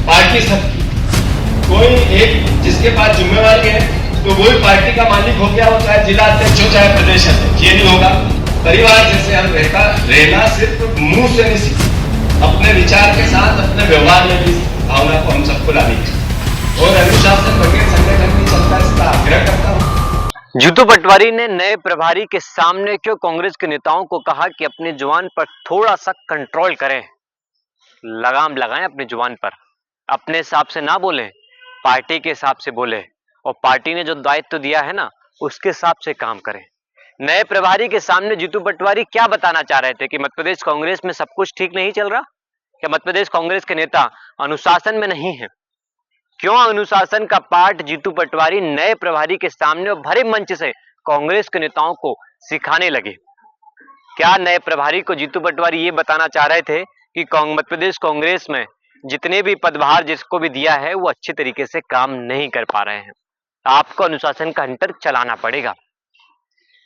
Party सबकी, कोई एक जिसके पास जिम्मेवारी है तो वही पार्टी का मालिक हो गया, हो चाहे जिला अध्यक्ष हो चाहे प्रदेश अध्यक्ष, ये नहीं होगा। परिवार जैसे हम रहना सिर्फ मुंह से नहीं सीखते, अपने विचार के साथ अपने व्यवहार में भी भावना को हम सबको लानी चाहिए और अनुशासन बगैर संगठन नहीं चलता, इसका आग्रह करता हूँ। जीतू पटवारी ने नए प्रभारी के सामने क्यों कांग्रेस के नेताओं को कहा कि अपनी जुबान पर थोड़ा सा कंट्रोल करें, लगाम लगाएं अपनी जुबान पर, अपने हिसाब से ना बोलें, पार्टी के हिसाब से बोले और पार्टी ने जो दायित्व दिया है ना उसके हिसाब से काम करें। नए प्रभारी के सामने जीतू पटवारी क्या बताना चाह रहे थे कि मध्य प्रदेश कांग्रेस में सब कुछ ठीक नहीं चल रहा? क्या मध्य प्रदेश कांग्रेस के नेता अनुशासन में नहीं है? क्यों अनुशासन का पाठ जीतू पटवारी नए प्रभारी के सामने और भरे मंच से कांग्रेस के नेताओं को सिखाने लगे? क्या नए प्रभारी को जीतू पटवारी ये बताना चाह रहे थे कि मध्य प्रदेश कांग्रेस में जितने भी पदभार जिसको भी दिया है वो अच्छे तरीके से काम नहीं कर पा रहे हैं, आपको अनुशासन का हंटर चलाना पड़ेगा?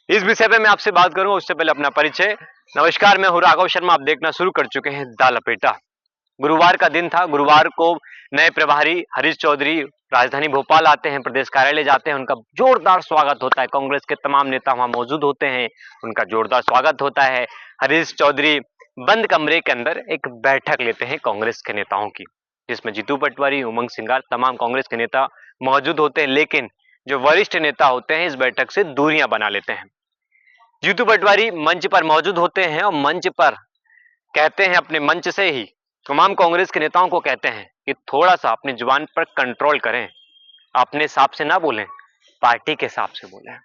इस विषय पे मैं आपसे बात करूंगा, उससे पहले अपना परिचय। नमस्कार, मैं हूं राघव शर्मा, आप देखना शुरू कर चुके हैं द लपेटा। गुरुवार का दिन था। गुरुवार को नए प्रभारी हरीश चौधरी राजधानी भोपाल आते हैं, प्रदेश कार्यालय जाते हैं, उनका जोरदार स्वागत होता है। कांग्रेस के तमाम नेता वहां मौजूद होते हैं, उनका जोरदार स्वागत होता है। हरीश चौधरी बंद कमरे के अंदर एक बैठक लेते हैं कांग्रेस के नेताओं की, जिसमें जीतू पटवारी, उमंग सिंगार, तमाम कांग्रेस के नेता मौजूद होते हैं। लेकिन जो वरिष्ठ नेता होते हैं इस बैठक से दूरियां बना लेते हैं। जीतू पटवारी मंच पर मौजूद होते हैं और मंच पर कहते हैं, अपने मंच से ही तमाम कांग्रेस के नेताओं को कहते हैं कि थोड़ा सा अपनी जुबान पर कंट्रोल करें, अपने हिसाब से ना बोलें, पार्टी के हिसाब से बोलें,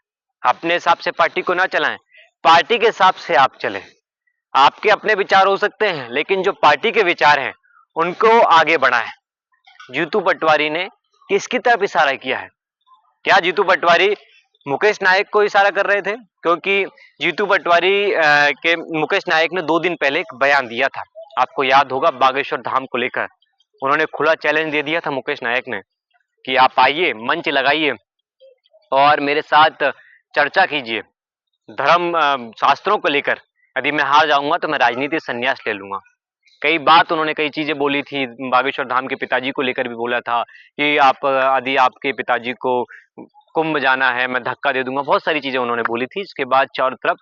अपने हिसाब से पार्टी को ना चलाएं, पार्टी के हिसाब से आप चलें। आपके अपने विचार हो सकते हैं लेकिन जो पार्टी के विचार हैं उनको आगे बढ़ाएं। जीतू पटवारी ने किसकी तरफ इशारा किया है? क्या जीतू पटवारी मुकेश नायक को इशारा कर रहे थे? क्योंकि जीतू पटवारी के मुकेश नायक ने 2 दिन पहले एक बयान दिया था, आपको याद होगा, बागेश्वर धाम को लेकर उन्होंने खुला चैलेंज दे दिया था मुकेश नायक ने कि आप आइए, मंच लगाइए और मेरे साथ चर्चा कीजिए धर्म शास्त्रों को लेकर। यदि मैं हार जाऊंगा तो मैं राजनीति संन्यास ले लूंगा। कई बात उन्होंने, कई चीजें बोली थी। बागेश्वर धाम के पिताजी को लेकर भी बोला था कि आप यदि आपके पिताजी को कुंभ जाना है मैं धक्का दे दूंगा। बहुत सारी चीजें उन्होंने बोली थी। इसके बाद चारों तरफ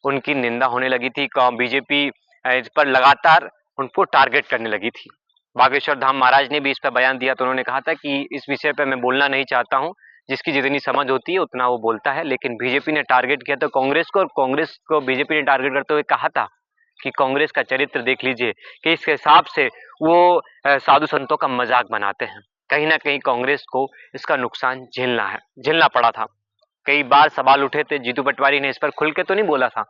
उनकी निंदा होने लगी थी। बीजेपी इस पर लगातार उनको टारगेट करने लगी थी। बागेश्वर धाम महाराज ने भी इस पर बयान दिया तो उन्होंने कहा था कि इस विषय पर मैं बोलना नहीं चाहता हूं, जिसकी जितनी समझ होती है उतना वो बोलता है। लेकिन बीजेपी ने टारगेट किया तो कांग्रेस को, और कांग्रेस को बीजेपी ने टारगेट करते हुए कहा था कि कांग्रेस का चरित्र देख लीजिए कि इस हिसाब से वो साधु संतों का मजाक बनाते हैं। कहीं ना कहीं कांग्रेस को इसका नुकसान झेलना पड़ा था। कई बार सवाल उठे थे, जीतू पटवारी ने इस पर खुल के तो नहीं बोला था,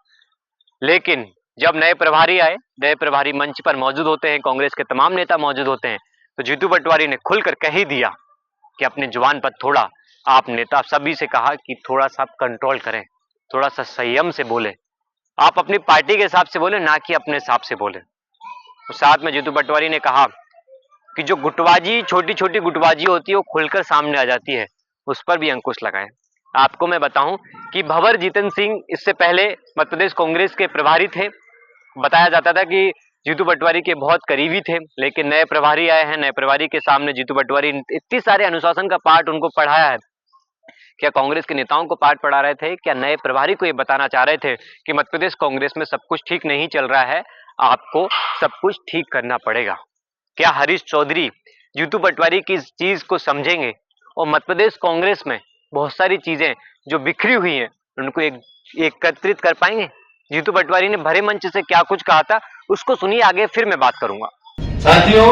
लेकिन जब नए प्रभारी आए, नए प्रभारी मंच पर मौजूद होते हैं, कांग्रेस के तमाम नेता मौजूद होते हैं, तो जीतू पटवारी ने खुलकर कह ही दिया कि अपनी जुबान पर थोड़ा, आप नेता सभी से कहा कि थोड़ा सा कंट्रोल करें, थोड़ा सा संयम से बोले, आप अपनी पार्टी के हिसाब से बोले, ना कि अपने हिसाब से बोले। तो साथ में जीतू पटवारी ने कहा कि जो गुटबाजी, छोटी छोटी गुटबाजी होती है वो खुलकर सामने आ जाती है, उस पर भी अंकुश लगाए। आपको मैं बताऊं कि भंवर जीतन सिंह इससे पहले मध्य प्रदेश कांग्रेस के प्रभारी थे। बताया जाता था कि जीतू पटवारी के बहुत करीबी थे, लेकिन नए प्रभारी आए हैं, नए प्रभारी के सामने जीतू पटवारी इतनी सारे अनुशासन का पाठ उनको पढ़ाया है। क्या कांग्रेस के नेताओं को पाठ पढ़ा रहे थे? क्या नए प्रभारी को ये बताना चाह रहे थे कि मध्य प्रदेश कांग्रेस में सब कुछ ठीक नहीं चल रहा है, आपको सब कुछ ठीक करना पड़ेगा? क्या हरीश चौधरी जीतू पटवारी की इस चीज को समझेंगे और मध्य प्रदेश कांग्रेस में बहुत सारी चीजें जो बिखरी हुई हैं उनको एकत्रित कर पाएंगे? जीतू पटवारी ने भरे मंच से क्या कुछ कहा था उसको सुनिए, आगे फिर मैं बात करूंगा। साथियों,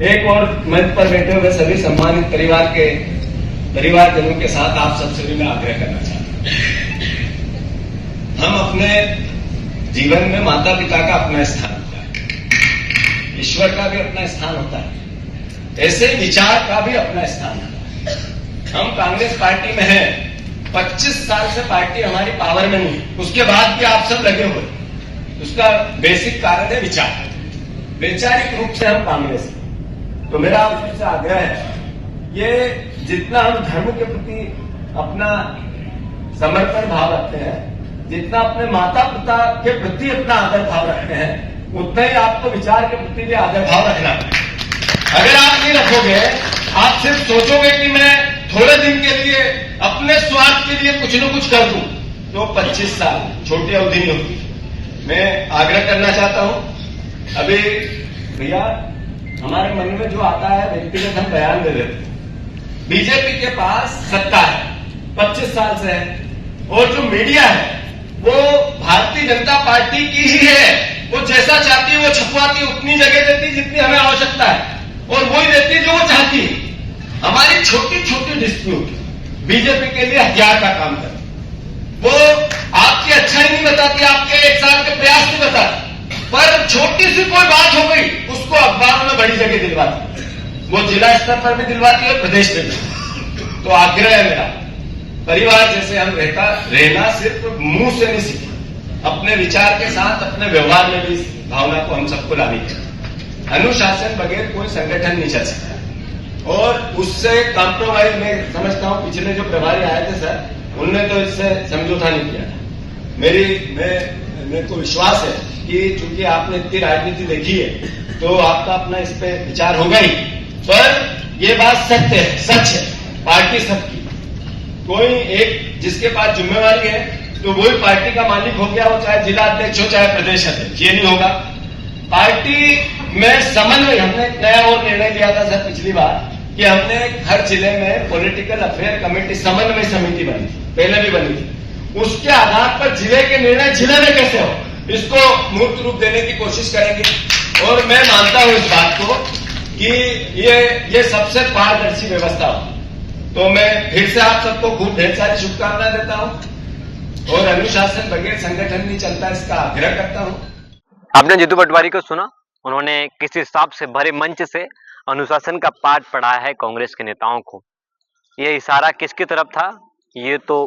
एक और मंच पर बैठे हुए सभी सम्मानित परिवारजनों के साथ आप सबसे भी मैं आग्रह करना चाहता हूं। हम अपने जीवन में माता पिता का अपना स्थान होता है, ईश्वर का भी अपना स्थान होता है, ऐसे विचार का भी अपना स्थान होता है। हम कांग्रेस पार्टी में हैं, 25 साल से पार्टी हमारी पावर में नहीं, उसके बाद भी आप सब लगे हुए। उसका बेसिक कारण है विचार, वैचारिक रूप से हम कांग्रेस हैं। तो मेरा आपसे आग्रह है, ये जितना हम धर्म के प्रति अपना समर्पण भाव रखते हैं, जितना अपने माता पिता के प्रति अपना आदर भाव रखते हैं, उतना ही आपको विचार के प्रति भी आदर भाव रखना है। अगर आप नहीं रखोगे, आप सिर्फ सोचोगे कि मैं थोड़े दिन के लिए अपने स्वार्थ के लिए कुछ न कुछ कर दूं, तो 25 साल छोटी अवधि नहीं होती। मैं आग्रह करना चाहता हूं, अभी भैया हमारे मन में जो आता है व्यक्तिगत हम बयान दे देते हैं। बीजेपी के पास सत्ता है, 25 साल से है, और जो मीडिया है वो भारतीय जनता पार्टी की ही है। वो जैसा चाहती है वो छपवाती, उतनी जगह देती जितनी हमें आवश्यकता है, और वही देती जो वो चाहती है। हमारी छोटी छोटी डिस्प्यूट बीजेपी के लिए हथियार का काम करती, वो आपकी अच्छाई नहीं बताती, आपके 1 साल के प्रयास नहीं बताती, पर छोटी सी कोई बात हो गई उसको अखबारों में बड़ी जगह दिलवाती, वो जिला स्तर पर भी दिलवाती है और प्रदेश में भी। तो आग्रह है मेरा, परिवार जैसे हम रहना सिर्फ मुंह से नहीं सीखा, अपने विचार के साथ अपने व्यवहार में भी इस भावना को हम सबको लानी है। अनुशासन बगैर कोई संगठन नहीं चल सकता, और उससे कॉम्प्रोमाइज मैं समझता हूं। पिछले जो प्रभारी आए थे सर, उनने तो इससे समझौता नहीं किया था। मेरे को विश्वास है कि चूंकि आपने इतनी राजनीति देखी है तो आपका अपना इस पे विचार होगा ही, पर ये बात सत्य है, सच है, पार्टी सबकी, कोई एक जिसके पास जिम्मेवारी है तो वही पार्टी का मालिक हो गया, वो चाहे जिला अध्यक्ष हो चाहे प्रदेश अध्यक्ष, ये नहीं होगा। पार्टी में समन्वय, हमने एक नया और निर्णय लिया था सर पिछली बार कि हमने हर जिले में पॉलिटिकल अफेयर कमेटी समन्वय समिति बनी थी, पहले भी बनी थी। उसके आधार पर जिले के निर्णय जिले में कैसे हो, इसको मूर्त रूप देने की कोशिश करेंगे। और मैं मानता हूं इस बात को कि ये सबसे पारदर्शी व्यवस्था हो। तो मैं फिर से आप सबको खूब ढेर सारी शुभकामनाएं देता हूं, और अनुशासन बगैर संगठन नहीं चलता, इसका आग्रह करता हूं। आपने जीतू पटवारी को सुना, उन्होंने किस हिसाब से भरे मंच से अनुशासन का पाठ पढ़ाया है कांग्रेस के नेताओं को। ये इशारा किसकी तरफ था ये तो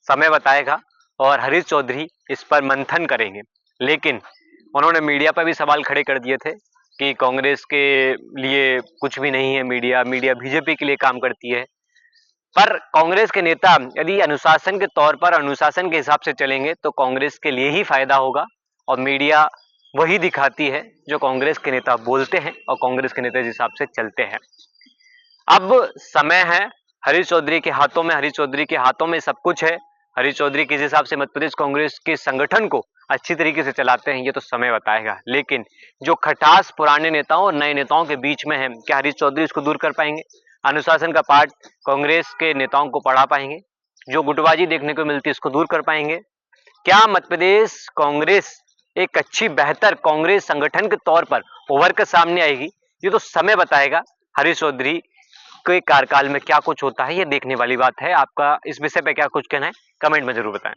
समय बताएगा, और हरीश चौधरी इस पर मंथन करेंगे। लेकिन उन्होंने मीडिया पर भी सवाल खड़े कर दिए थे कि कांग्रेस के लिए कुछ भी नहीं है मीडिया बीजेपी के लिए काम करती है। पर कांग्रेस के नेता यदि अनुशासन के तौर पर अनुशासन के हिसाब से चलेंगे तो कांग्रेस के लिए ही फायदा होगा, और मीडिया वही दिखाती है जो कांग्रेस के नेता बोलते हैं और कांग्रेस के नेता जिस हिसाब से चलते हैं। अब समय है हरीश चौधरी के हाथों में, हरीश चौधरी के हाथों में सब कुछ है। हरीश चौधरी किस हिसाब से मध्य प्रदेश कांग्रेस के संगठन को अच्छी तरीके से चलाते हैं ये तो समय बताएगा। लेकिन जो खटास पुराने नेताओं और नए नेताओं के बीच में है, क्या हरीश चौधरी इसको दूर कर पाएंगे? अनुशासन का पाठ कांग्रेस के नेताओं को पढ़ा पाएंगे? जो गुटबाजी देखने को मिलती है इसको दूर कर पाएंगे? क्या मध्य प्रदेश कांग्रेस एक अच्छी बेहतर कांग्रेस संगठन के तौर पर उभर कर सामने आएगी? ये तो समय बताएगा। हरीश चौधरी के कार्यकाल में क्या कुछ होता है ये देखने वाली बात है। आपका इस विषय पे क्या कुछ कहना है कमेंट में जरूर बताएं।